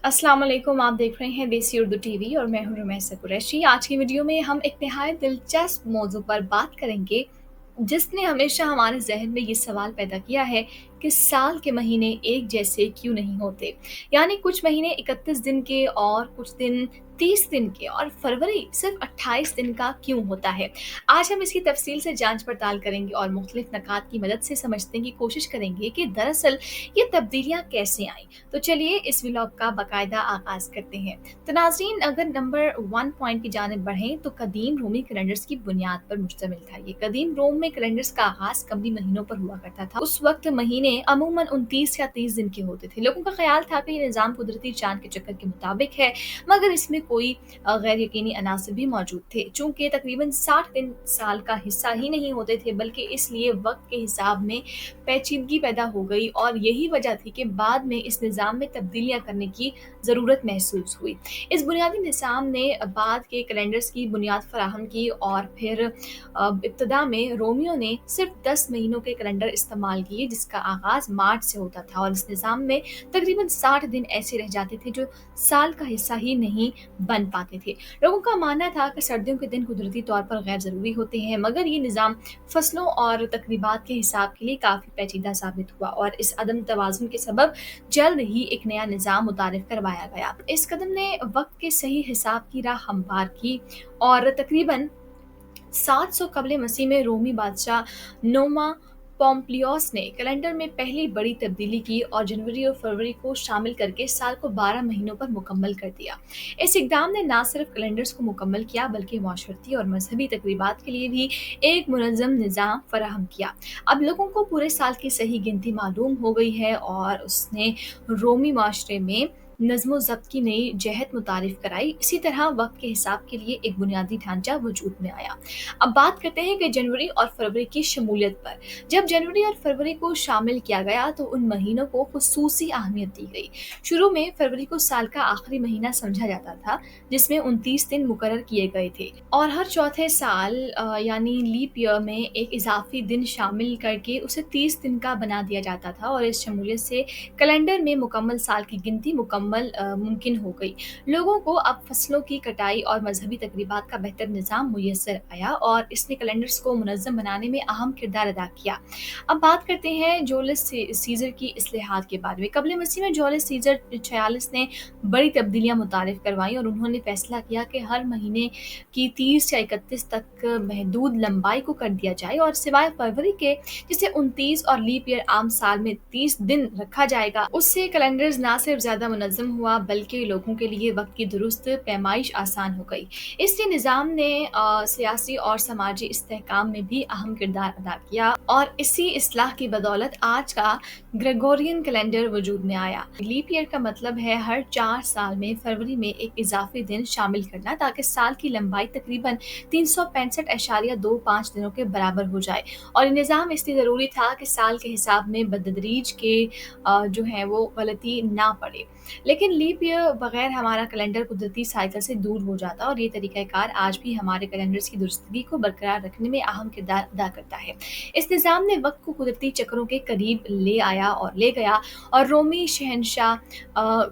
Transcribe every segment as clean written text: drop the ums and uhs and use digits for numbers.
अस्सलाम वालेकुम। आप देख रहे हैं देसी उर्दू टीवी और मैं हूं रुमैसा कुरैशी। आज की वीडियो में हम एक निहायत दिलचस्प मौजू पर बात करेंगे जिसने हमेशा हमारे जहन में ये सवाल पैदा किया है कि साल के महीने एक जैसे क्यों नहीं होते। यानी कुछ महीने 31 दिन के और कुछ दिन 30 दिन के और फरवरी सिर्फ 28 दिन का क्यों होता है। आज हम इसकी तफसील से जांच पड़ताल करेंगे और मुख्तलिफ नकात की मदद से समझने की कोशिश करेंगे कि दरअसल ये तब्दीलियां कैसे आईं। तो चलिए इस व्लॉग का बाकायदा आगाज करते हैं। तो नाज़रीन, अगर नंबर 1 पॉइंट की जानिब बढ़ें तो कदीम रोमी कैलेंडर्स की बुनियाद पर मुश्तमिल था। ये कदीम रोम में कैलेंडर्स का आगाज कमरी महीनों पर हुआ करता था। उस वक्त महीने अमूमन 29 या 30 दिन के होते थे। लोगों का ख्याल था कि ये निज़ाम कुदरती चांद के चक्कर के मुताबिक है, मगर इसमें कोई गैर यकीनी अनासर भी मौजूद थे। चूंकि तकरीबन 60 दिन साल का हिस्सा ही नहीं होते थे, बल्कि इसलिए वक्त के हिसाब में पेचीदगी पैदा हो गई और यही वजह थी कि बाद में इस निज़ाम में तब्दीलियां करने की ज़रूरत महसूस हुई। इस बुनियादी निज़ाम ने बाद के कैलेंडर्स की बुनियाद फराहम की और फिर इब्तदा में रोमियो ने सिर्फ 10 महीनों के कैलेंडर इस्तेमाल किए, जिसका आगाज़ मार्च से होता था और इस निज़ाम में तकरीबन 60 दिन ऐसे रह जाते थे जो साल का हिस्सा ही नहीं बन पाते थे। लोगों का मानना था कि सर्दियों के दिन कुदरती तौर पर गैर ज़रूरी होते हैं, मगर ये निज़ाम फसलों और तकरीबात के हिसाब के लिए काफ़ी पेचीदा साबित हुआ और इस अदम तवाज़ुन के सबब जल्द ही एक नया निज़ाम मुतारिफ करवाया गया। इस कदम ने वक्त के सही हिसाब की राह हमवार की और तकरीबन 700 कबल मसीह में रोमी बादशाह नोमा पोम्प्लियोस ने कैलेंडर में पहली बड़ी तब्दीली की और जनवरी और फरवरी को शामिल करके साल को 12 महीनों पर मुकम्मल कर दिया। इस इकदाम ने न सिर्फ कैलेंडर्स को मुकम्मल किया, बल्कि माशरती और मजहबी तकरीबात के लिए भी एक मुनज़्ज़म निज़ाम फराहम किया। अब लोगों को पूरे साल की सही गिनती मालूम हो गई है और उसने रोमी माशरे में नज़्म ज़ब्त की नई जहत मुतारिफ कराई। इसी तरह वक्त के हिसाब के लिए एक बुनियादी ढांचा वजूद में आया। अब बात करते हैं कि जनवरी और फरवरी की शमूलियत पर। जब जनवरी और फरवरी को शामिल किया गया तो उन महीनों को खुसूसी अहमियत दी गई। शुरू में फरवरी को साल का आखिरी महीना समझा जाता था, जिसमें 29 दिन मुकर्रर किए गए थे और हर चौथे साल यानी लीप ईयर में एक इजाफी दिन शामिल करके उसे 30 दिन का बना दिया जाता था और इस शमूलियत से कैलेंडर में मुकम्मल साल की गिनती मुमकिन हो गई। लोगों को अब फसलों की कटाई और मजहबी तकरीबात का बेहतर निज़ाम मुयस्सर आया और इसने कैलेंडर्स को मुनज़्ज़म बनाने में अहम किरदार अदा किया। अब बात करते हैं जूलियस सीजर की इस्लाहात के बारे में। कबल मसीह में जूलियस सीजर 46 ने बड़ी तब्दीलियां मुतारिफ करवाई और उन्होंने फैसला किया कि हर महीने की 30 या 31 तक महदूद लंबाई को कर दिया जाए और सिवाय फरवरी के, जिसे 29 और लीप ईयर आम साल में 30 दिन रखा जाएगा। उससे कैलेंडर्स ना सिर्फ ज्यादा मुनज़्ज़म हुआ, बल्कि लोगों के लिए वक्त की दुरुस्त पैमाइश आसान हो गई। इसलिए निज़ाम ने सियासी और समाजी इस्तेहकाम में भी अहम किरदार अदा किया और इसी इस्लाह की बदौलत आज का ग्रेगोरियन कैलेंडर वजूद में आया। लीप ईयर का मतलब है हर 4 साल में फरवरी में एक इजाफी दिन शामिल करना, ताकि साल की लंबाई तकरीबन 365.25 दिनों के बराबर हो जाए। और ये निज़ाम इसलिए ज़रूरी था कि साल के हिसाब में बददरीज के जो है वो गलती ना पड़े। लेकिन लीप ईयर बगैर हमारा कैलेंडर कुदरती साइकिल से दूर हो जाता और ये तरीक़ाकार आज भी हमारे कैलेंडर्स की दुरुस्तगी को बरकरार रखने में अहम किरदार अदा करता है। इस निज़ाम ने वक्त को कुदरती चक्रों के करीब ले गया और रोमी शहनशाह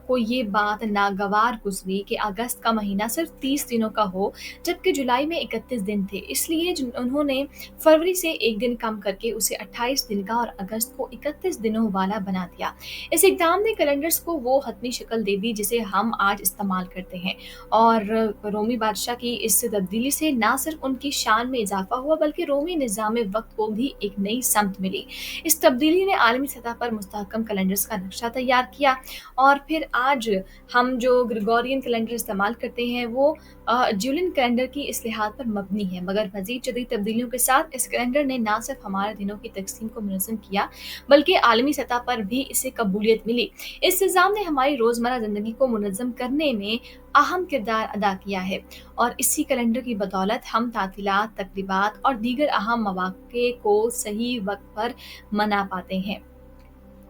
को ये बात नागवार गुजरी कि अगस्त का महीना सिर्फ 30 दिनों का हो, जबकि जुलाई में 31 दिन थे। इसलिए उन्होंने फरवरी से एक दिन कम करके उसे 28 दिन का और अगस्त को 31 दिनों वाला बना दिया। इस इक़दाम ने कैलेंडर्स को वो हतमी शक्ल दे दी जिसे हम आज इस्तेमाल करते हैं और रोमी बादशाह की इस तब्दीली से न सिर्फ उनकी शान में इजाफा हुआ, बल्कि रोमी निज़ाम वक्त को भी एक नई समत मिली। इस तब्दीली ने आलमी सतह पर मुस्तहकम कैलेंडर्स का नक्शा तैयार किया और फिर आज हम जो ग्रेगोरियन कैलेंडर इस्तेमाल करते हैं वो जूलियन कैलेंडर की इस्लाहात पर मबनी है। मगर मज़ीद जदीद तब्दीलियों के साथ इस कैलेंडर ने न सिर्फ हमारे दिनों की तकसीम को मुनज़्ज़म किया, बल्कि आलमी सतह पर भी इसे कबूलियत मिली। इस निज़ाम ने हमारी रोज़मर्रा ज़िंदगी को मुनज़्ज़म करने में अहम किरदार अदा किया है और इसी कैलेंडर की बदौलत हम तातीलात, तकरीबात और दीगर अहम मौक़े को सही वक्त पर मना पाते हैं।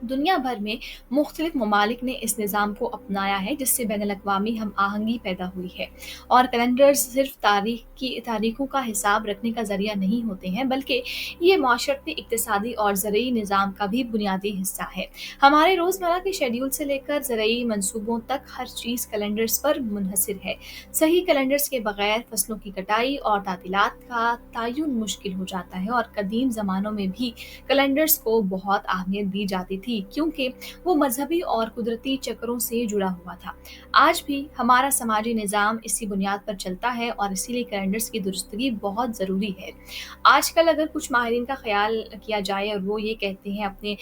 दुनिया भर में मुख्तलिफ ममालिक ने इस निज़ाम को अपनाया है, जिससे बैन अल-अक़वामी हम आहंगी पैदा हुई है। और कैलेंडर्स सिर्फ तारीखों का हिसाब रखने का ज़रिया नहीं होते हैं, बल्कि ये माशरती, इक़्तिसादी और ज़रूरी निज़ाम का भी बुनियादी हिस्सा है। हमारे रोज़मर्रा के शेड्यूल से लेकर ज़रूरी मंसूबों तक हर चीज़ कैलेंडर्स पर मुनहसर है। सही कैलेंडर्स के बगैर फसलों की कटाई और तातीलात का तयन मुश्किल हो जाता है, और कदीम ज़मानों में भी कैलेंडर्स को बहुत अहमियत दी जाती थी, क्योंकि वो मजहबी और कुदरती चक्रों से जुड़ा हुआ था। आज भी हमारा समाजी निज़ाम इसी बुनियाद पर चलता है, और इसीलिए कैलेंडर्स की दुरुस्तगी बहुत ज़रूरी है। आजकल अगर कुछ माहिरीन का ख्याल किया जाए, और वो ये कहते हैं, अपने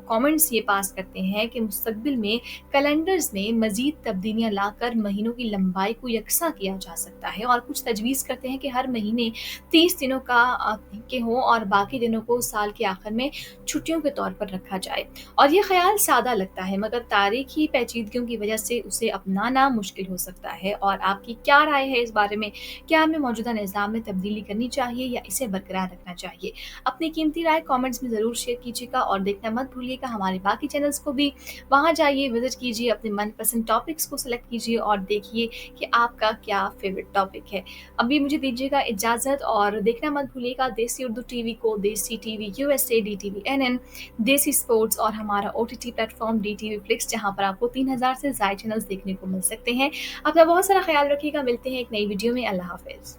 कमेंट्स ये पास करते हैं कि मुस्तकबिल में कैलेंडर्स में मज़ीद तब्दीलियाँ लाकर महीनों की लंबाई को यकसा किया जा सकता है, और कुछ तजवीज़ करते हैं कि हर महीने 30 दिनों के हों, और बाकी दिनों को साल के आखिर में छुट्टियों के तौर पर रखा जाए। और ये ख्याल सादा लगता है, मगर तारीखी पेचीदगियों की वजह से उसे अपनाना मुश्किल हो सकता है। और आपकी क्या राय है इस बारे में? क्या हमें मौजूदा निज़ाम में तब्दीली करनी चाहिए या इसे बरकरार रखना चाहिए? अपनी कीमती राय कमेंट्स में ज़रूर शेयर कीजिएगा, और देखना मत भूलिएगा हमारे बाकी चैनल्स को भी। वहाँ जाइए, विज़िट कीजिए, अपने मनपसंद टॉपिक्स को सेलेक्ट कीजिए और देखिए कि आपका क्या फ़ेवरेट टॉपिक है। अभी मुझे दीजिएगा इजाज़त, और देखना मत भूलिएगा देसी उर्दू टीवी को, देसी टीवी यूएसए, डीटीवी एनएन, देसी स्पोर्ट्स, और हमारा ओटीटी प्लेटफ़ॉर्म डीटीवी फ्लिक्स, जहाँ पर आपको 3000 से ज़ायद चैनल्स देखने को मिल सकते हैं। अपना बहुत सारा ख़्याल रखिएगा, मिलते हैं एक नई वीडियो में। अल्लाह हाफ़िज़।